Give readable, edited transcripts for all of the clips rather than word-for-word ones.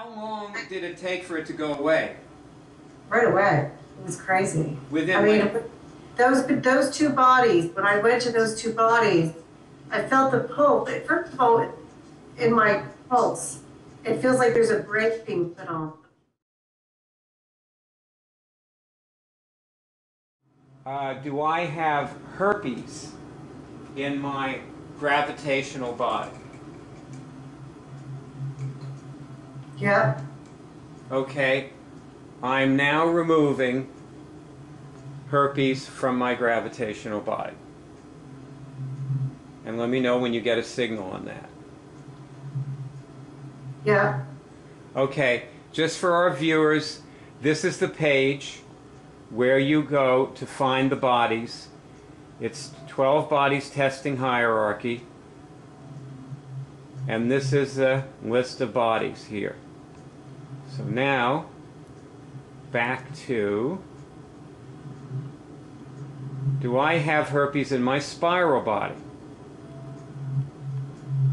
How long did it take for it to go away? Right away. It was crazy. Within those two bodies, when I went to those two bodies, I felt the pulse. First of all, in my pulse, it feels like there's a brake being put on. Do I have herpes in my gravitational body? Yeah. Okay. I'm now removing herpes from my gravitational body. And let me know when you get a signal on that. Yeah. Okay. Just for our viewers, this is the page where you go to find the bodies. It's 12 bodies testing hierarchy. And this is a list of bodies here. So now, back to, do I have herpes in my spiral body?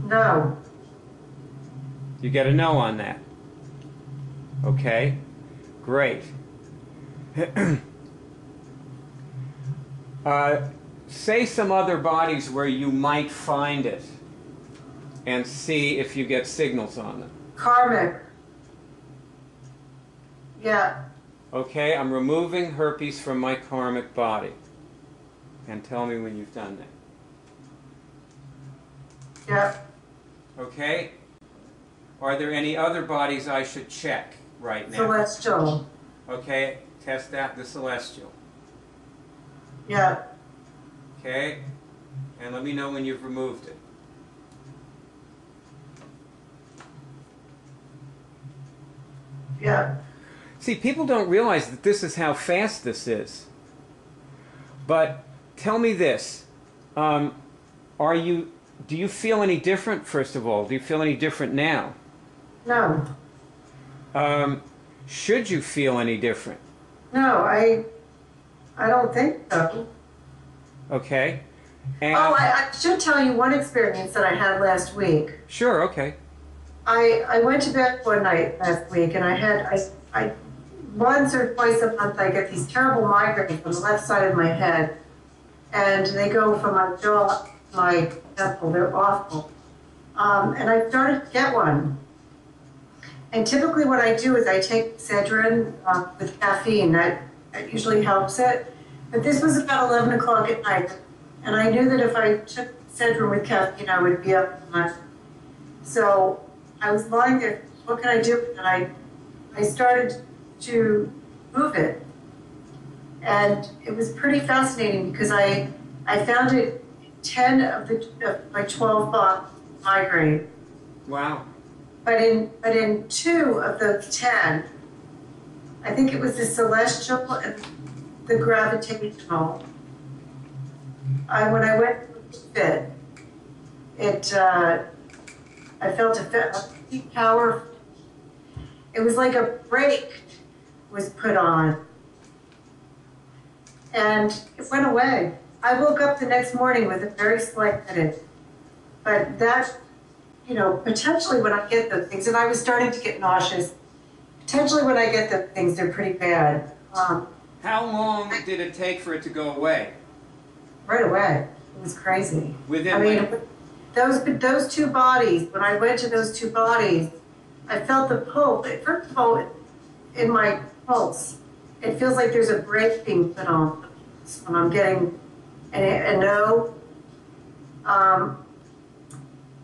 No. You get a no on that. Okay, great. Say some other bodies where you might find it and see if you get signals on them. Karmic. Yeah. Okay, I'm removing herpes from my karmic body. And tell me when you've done that. Yeah. Okay? Are there any other bodies I should check right now? Celestial. Okay, test that, the celestial. Yeah. Okay? And let me know when you've removed it. Yeah. See, people don't realize that this is how fast this is. But tell me this. Do you feel any different, first of all? Do you feel any different now? No. Should you feel any different? No, I don't think so. Okay. And I should tell you one experience that I had last week. Sure, okay. I went to bed one night last week, and I once or twice a month I get these terrible migraines on the left side of my head, and they go from my jaw to my temple. They're awful. And I started to get one. And typically what I do is I take Excedrin with caffeine. That usually helps it. But this was about 11 o'clock at night, and I knew that if I took Excedrin with caffeine, I would be up all night. So I was lying there, what can I do? And I started to move it. And it was pretty fascinating because I found it 10 of my 12 migraine. Wow. But in 2 of those 10, I think it was the celestial and the gravitational. When I went to fit, I felt a deep power. It was like a brake was put on, and it went away. I woke up the next morning with a very slight headache, but that, potentially when I get those things, and I was starting to get nauseous, potentially when I get the things, they're pretty bad. How long did it take for it to go away? Right away. It was crazy. Within those two bodies, when I went to those two bodies, I felt the pulse. First of all, in my pulse, it feels like there's a brake being put on when I'm getting a no.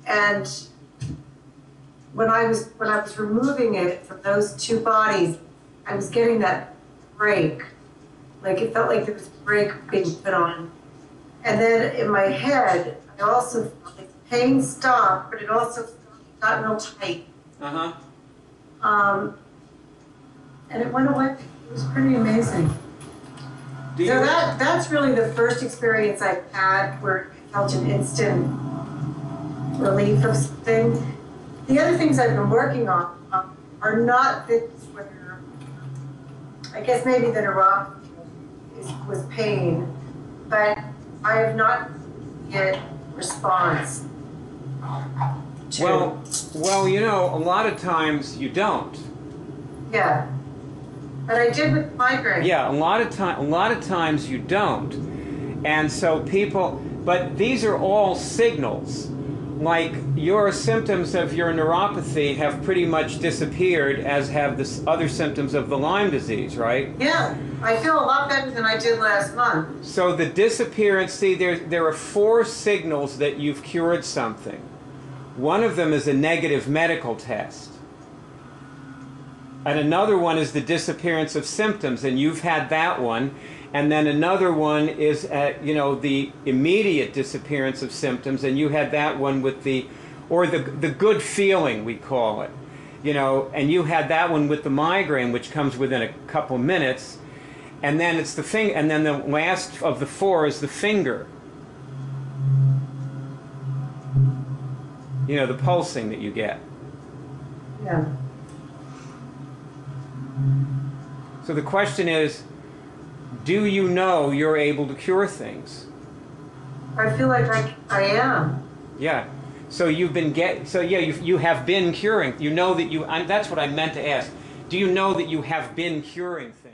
And when I was removing it from those two bodies, I was getting that brake. Like it felt like there was a brake being put on. And then in my head, I also felt like the pain stopped, but it also got real tight. And it went away. It was pretty amazing. So that's really the first experience I've had where I felt an instant relief of something. The other things I've been working on are not things where, I guess maybe the neuropathy was pain, but I have not yet response too. Well, you know, a lot of times you don't. Yeah. But I did with migraine. Yeah, a lot of times you don't. And so people, but these are all signals. Like your symptoms of your neuropathy have pretty much disappeared, as have the other symptoms of the Lyme disease, right? Yeah, I feel a lot better than I did last month. So the disappearance, see, there are 4 signals that you've cured something. One of them is a negative medical test. And another one is the disappearance of symptoms, and you've had that one. And then another one is, you know, the immediate disappearance of symptoms, and you had that one with the good feeling, we call it, you know, and you had that one with the migraine, which comes within a couple minutes, and then it's the and then the last of the 4 is the finger, you know, the pulsing that you get. Yeah. So the question is, do you know you're able to cure things? I feel like I am. Yeah. So you've been you have been curing. You know that you. That's what I meant to ask. Do you know that you have been curing things?